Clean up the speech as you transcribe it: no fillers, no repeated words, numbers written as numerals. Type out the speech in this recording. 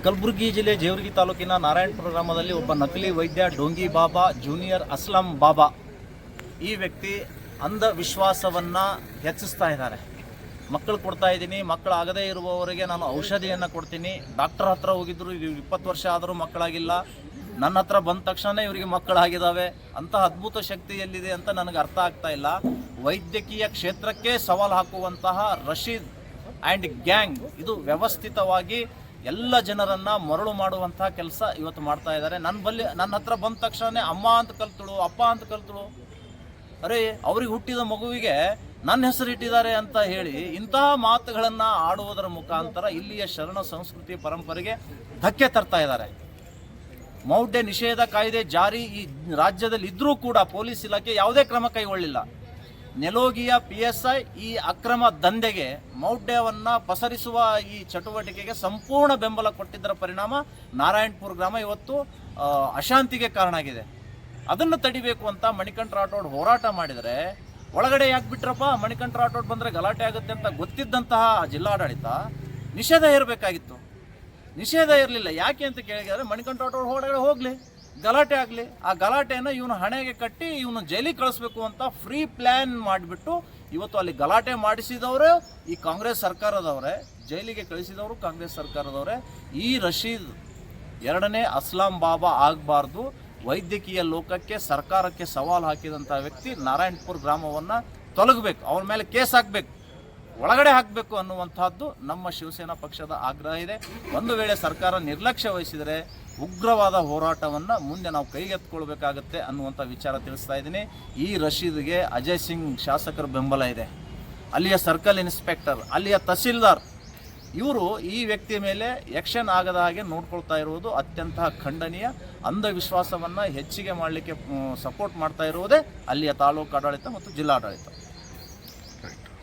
ಕಲಬುರಗಿ ಜಿಲ್ಲೆ ಜೇವರ್ಗಿ ತಾಲೂಕಿನ ನಾರಾಯಣಪುರ ಗ್ರಾಮದಲ್ಲಿ ಒಬ್ಬ ನಕಲಿ ವೈದ್ಯ ಡೋಂಗಿ ಬಾಬಾ ಜೂನಿಯರ್ ಅಸ್ಲಂ ಬಾಬಾ ಈ ವ್ಯಕ್ತಿ ಅಂಧವಿಶ್ವಾಸವನ್ನು ಹೆಚ್ಚಿಸ್ತಾ ಇದ್ದಾರೆ. ಮಕ್ಕಳು ಕೊಡ್ತಾ ಇದ್ದೀನಿ, ಮಕ್ಕಳು ಆಗದೇ ಇರುವವರಿಗೆ ನಾನು ಔಷಧಿಯನ್ನು ಕೊಡ್ತೀನಿ. ಡಾಕ್ಟರ್ ಹತ್ರ ಹೋಗಿದ್ರು, 20 ವರ್ಷ ಆದರೂ ಮಕ್ಕಳಾಗಿಲ್ಲ. ನನ್ನ ಹತ್ರ ಬಂದ ತಕ್ಷಣ ಇವರಿಗೆ ಮಕ್ಕಳಾಗಿದ್ದಾವೆ. ಅಂಥ ಅದ್ಭುತ ಶಕ್ತಿ ಎಲ್ಲಿದೆ ಅಂತ ನನಗೆ ಅರ್ಥ ಆಗ್ತಾ ಇಲ್ಲ. ವೈದ್ಯಕೀಯ ಕ್ಷೇತ್ರಕ್ಕೆ ಸವಾಲು ಹಾಕುವಂತಹ ರಶೀದ್ ಆ್ಯಂಡ್ ಗ್ಯಾಂಗ್ ಇದು ವ್ಯವಸ್ಥಿತವಾಗಿ ಎಲ್ಲ ಜನರನ್ನು ಮರಳು ಮಾಡುವಂತಹ ಕೆಲಸ ಇವತ್ತು ಮಾಡ್ತಾ ಇದ್ದಾರೆ. ನನ್ನ ಹತ್ರ ಬಂದ ತಕ್ಷಣ ಅಮ್ಮ ಅಂತ ಕಲ್ತಳು, ಅಪ್ಪ ಅಂತ ಕಲ್ತಳು. ಅರೆ, ಅವ್ರಿಗೆ ಹುಟ್ಟಿದ ಮಗುವಿಗೆ ನನ್ನ ಹೆಸರು ಇಟ್ಟಿದ್ದಾರೆ ಅಂತ ಹೇಳಿ ಇಂತಹ ಮಾತುಗಳನ್ನು ಆಡುವುದರ ಮುಖಾಂತರ ಇಲ್ಲಿಯ ಶರಣ ಸಂಸ್ಕೃತಿ ಪರಂಪರೆಗೆ ಧಕ್ಕೆ ತರ್ತಾ ಇದ್ದಾರೆ. ಮೌಢ್ಯ ನಿಷೇಧ ಕಾಯ್ದೆ ಜಾರಿ ಈ ರಾಜ್ಯದಲ್ಲಿ ಇದ್ರೂ ಕೂಡ ಪೊಲೀಸ್ ಇಲಾಖೆ ಯಾವುದೇ ಕ್ರಮ ಕೈಗೊಳ್ಳಿಲ್ಲ. ನೆಲೋಗಿಯ PSI ಈ ಅಕ್ರಮ ದಂಧೆಗೆ, ಮೌಢ್ಯವನ್ನು ಪಸರಿಸುವ ಈ ಚಟುವಟಿಕೆಗೆ ಸಂಪೂರ್ಣ ಬೆಂಬಲ ಕೊಟ್ಟಿದ್ದರ ಪರಿಣಾಮ ನಾರಾಯಣಪುರ ಗ್ರಾಮ ಇವತ್ತು ಅಶಾಂತಿಗೆ ಕಾರಣ ಆಗಿದೆ. ಅದನ್ನು ತಡಿಬೇಕು ಅಂತ ಮಣಿಕಂಠ ರಾಠೋಡ್ ಹೋರಾಟ ಮಾಡಿದರೆ ಒಳಗಡೆ ಯಾಕೆ ಬಿಟ್ರಪ್ಪ? ಮಣಿಕಂಠ ರಾಠೋಡ್ ಬಂದರೆ ಗಲಾಟೆ ಆಗುತ್ತೆ ಅಂತ ಗೊತ್ತಿದ್ದಂತಹ ಜಿಲ್ಲಾಡಳಿತ ನಿಷೇಧ ಇರಬೇಕಾಗಿತ್ತು. ನಿಷೇಧ ಇರಲಿಲ್ಲ. ಯಾಕೆ ಅಂತ ಕೇಳಿದರೆ ಮಣಿಕಂಠ ರಾಠೋಡ್ ಹೊರಗಡೆ ಹೋಗಲಿ, ಗಲಾಟೆ ಆಗಲಿ. ಆ ಗಲಾಟೆಯನ್ನು ಇವನು ಹಣೆಗೆ ಕಟ್ಟಿ ಇವನು ಜೈಲಿಗೆ ಕಳಿಸ್ಬೇಕು ಅಂತ ಫ್ರೀ ಪ್ಲ್ಯಾನ್ ಮಾಡಿಬಿಟ್ಟು ಇವತ್ತು ಅಲ್ಲಿ ಗಲಾಟೆ ಮಾಡಿಸಿದವರು ಈ ಕಾಂಗ್ರೆಸ್ ಸರ್ಕಾರದವರೇ, ಜೈಲಿಗೆ ಕಳಿಸಿದವರು ಕಾಂಗ್ರೆಸ್ ಸರ್ಕಾರದವರೇ. ಈ ರಶೀದ್ ಎರಡನೇ ಅಸ್ಲಾಂ ಬಾಬಾ ಆಗಬಾರ್ದು. ವೈದ್ಯಕೀಯ ಲೋಕಕ್ಕೆ, ಸರ್ಕಾರಕ್ಕೆ ಸವಾಲು ಹಾಕಿದಂಥ ವ್ಯಕ್ತಿ ನಾರಾಯಣಪುರ ಗ್ರಾಮವನ್ನು ತೊಲಗಬೇಕು, ಅವನ ಮೇಲೆ ಕೇಸ್ ಹಾಕಬೇಕು, ಒಳಗಡೆ ಹಾಕಬೇಕು ಅನ್ನುವಂಥದ್ದು ನಮ್ಮ ಶಿವಸೇನಾ ಪಕ್ಷದ ಆಗ್ರಹ ಇದೆ. ಒಂದು ವೇಳೆ ಸರ್ಕಾರ ನಿರ್ಲಕ್ಷ್ಯ ವಹಿಸಿದರೆ ಉಗ್ರವಾದ ಹೋರಾಟವನ್ನು ಮುಂದೆ ನಾವು ಕೈಗೆತ್ತಿಕೊಳ್ಬೇಕಾಗತ್ತೆ ಅನ್ನುವಂಥ ವಿಚಾರ ತಿಳಿಸ್ತಾ ಇದ್ದೀನಿ. ಈ ರಶೀದ್ಗೆ ಅಜಯ್ ಸಿಂಗ್ ಶಾಸಕರ ಬೆಂಬಲ ಇದೆ, ಅಲ್ಲಿಯ ಸರ್ಕಲ್ ಇನ್ಸ್ಪೆಕ್ಟರ್, ಅಲ್ಲಿಯ ತಹಸೀಲ್ದಾರ್, ಇವರು ಈ ವ್ಯಕ್ತಿಯ ಮೇಲೆ ಆ್ಯಕ್ಷನ್ ಆಗದ ಹಾಗೆ ನೋಡ್ಕೊಳ್ತಾ ಇರುವುದು ಅತ್ಯಂತ ಖಂಡನೀಯ. ಅಂಧವಿಶ್ವಾಸವನ್ನು ಹೆಚ್ಚಿಗೆ ಮಾಡಲಿಕ್ಕೆ ಸಪೋರ್ಟ್ ಮಾಡ್ತಾ ಇರುವುದೇ ಅಲ್ಲಿಯ ತಾಲೂಕು ಆಡಳಿತ ಮತ್ತು ಜಿಲ್ಲಾಡಳಿತ.